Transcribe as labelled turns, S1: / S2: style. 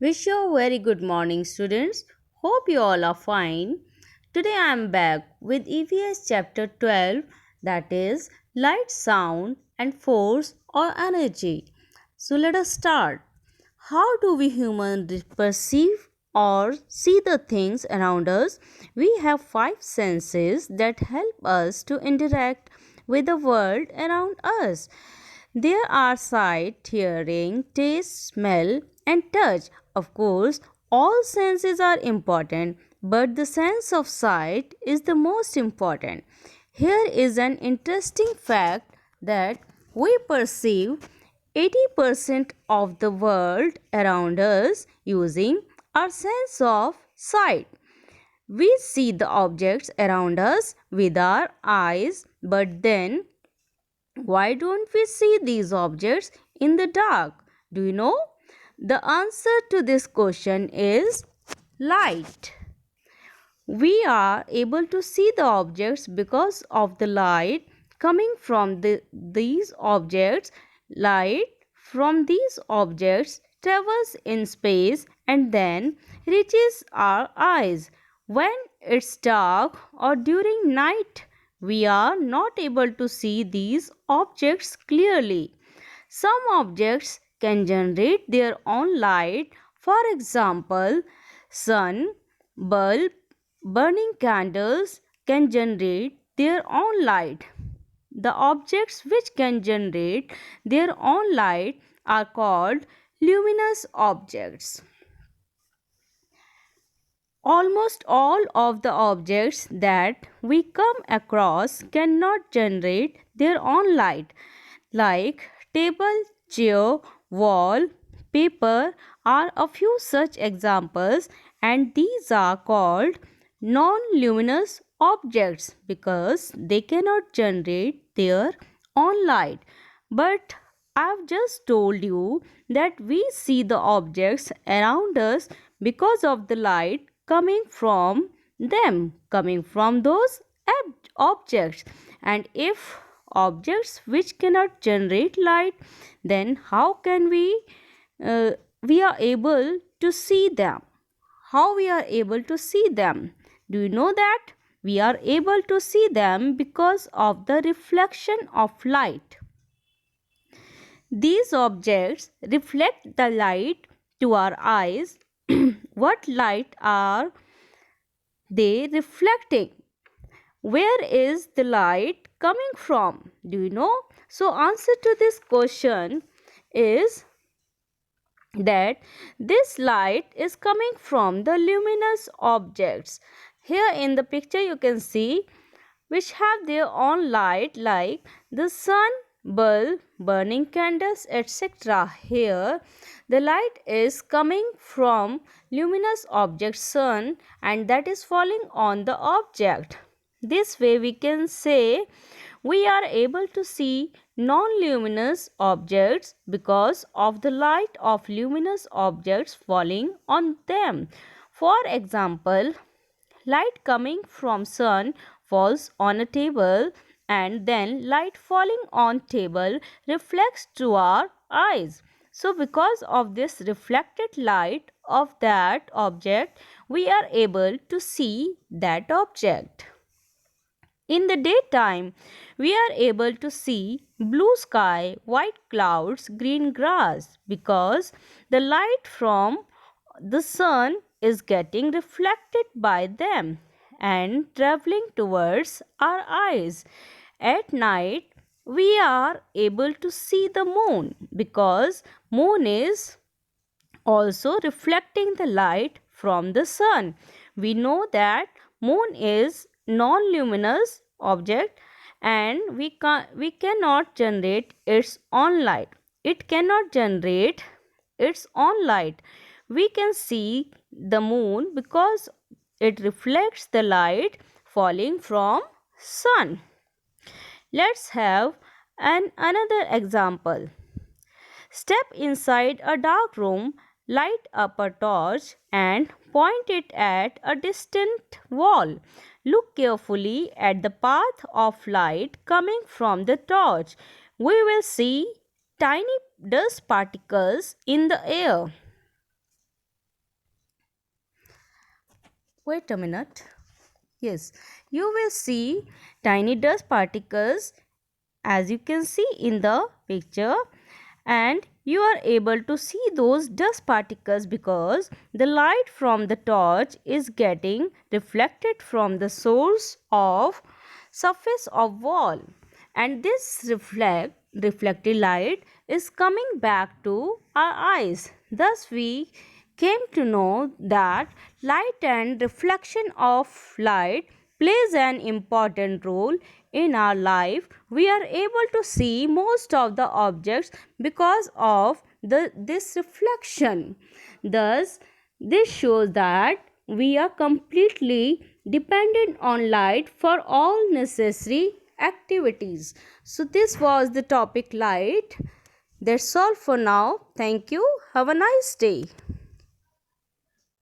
S1: Wish you a very good morning, students. Hope you all are fine. Today I am back with EVS chapter 12, that is light, sound, and force or energy. So let us start. How do we humans perceive or see the things around us? We have five senses that help us to interact with the world around us. There are sight, hearing, taste, smell, and touch. Of course, all senses are important, but the sense of sight is the most important. Here is an interesting fact that we perceive 80% of the world around us using our sense of sight. We see the objects around us with our eyes, but then why don't we see these objects in the dark? Do you know? The answer to this question is light. We are able to see the objects because of the light coming from these objects. Light from these objects travels in space and then reaches our eyes. When it's dark or during night, we are not able to see these objects clearly. Some objects can generate their own light. For example, sun, bulb, burning candles can generate their own light. The objects which can generate their own light are called luminous objects. Almost all of the objects that we come across cannot generate their own light, like table, chair, wall, paper are a few such examples, and these are called non-luminous objects because they cannot generate their own light. But I've just told you that we see the objects around us because of the light coming from them, coming from those objects. And if objects which cannot generate light, then how can we are able to see them? How we are able to see them? Do you know that? We are able to see them because of the reflection of light. These objects reflect the light to our eyes. What light are they reflecting? Where is the light coming from? Do you know? So answer to this question is that this light is coming from the luminous objects. Here in the picture you can see which have their own light like the sun, bulb, burning candles, etc. Here the light is coming from luminous object sun and that is falling on the object. This way we can say we are able to see non-luminous objects because of the light of luminous objects falling on them. For example, light coming from sun falls on a table and then light falling on table reflects to our eyes. So because of this reflected light of that object, we are able to see that object. In the daytime, we are able to see blue sky, white clouds, green grass because the light from the sun is getting reflected by them and traveling towards our eyes. At night, we are able to see the moon because moon is also reflecting the light from the sun. We know that moon is non-luminous object and we cannot generate its own light. It cannot generate its own light. We can see the moon because it reflects the light falling from sun. Let's have another example. Step inside a dark room, light up a torch and point it at a distant wall. Look carefully at the path of light coming from the torch. We will see tiny dust particles in the air. Wait a minute. Yes, you will see tiny dust particles as you can see in the picture, and you are able to see those dust particles because the light from the torch is getting reflected from the source of surface of wall, and this reflected light is coming back to our eyes. Thus we came to know that light and reflection of light plays an important role in our life. We are able to see most of the objects because of this reflection. Thus this shows that we are completely dependent on light for all necessary activities. So this was the topic light. That's all for now. Thank you. Have a nice day.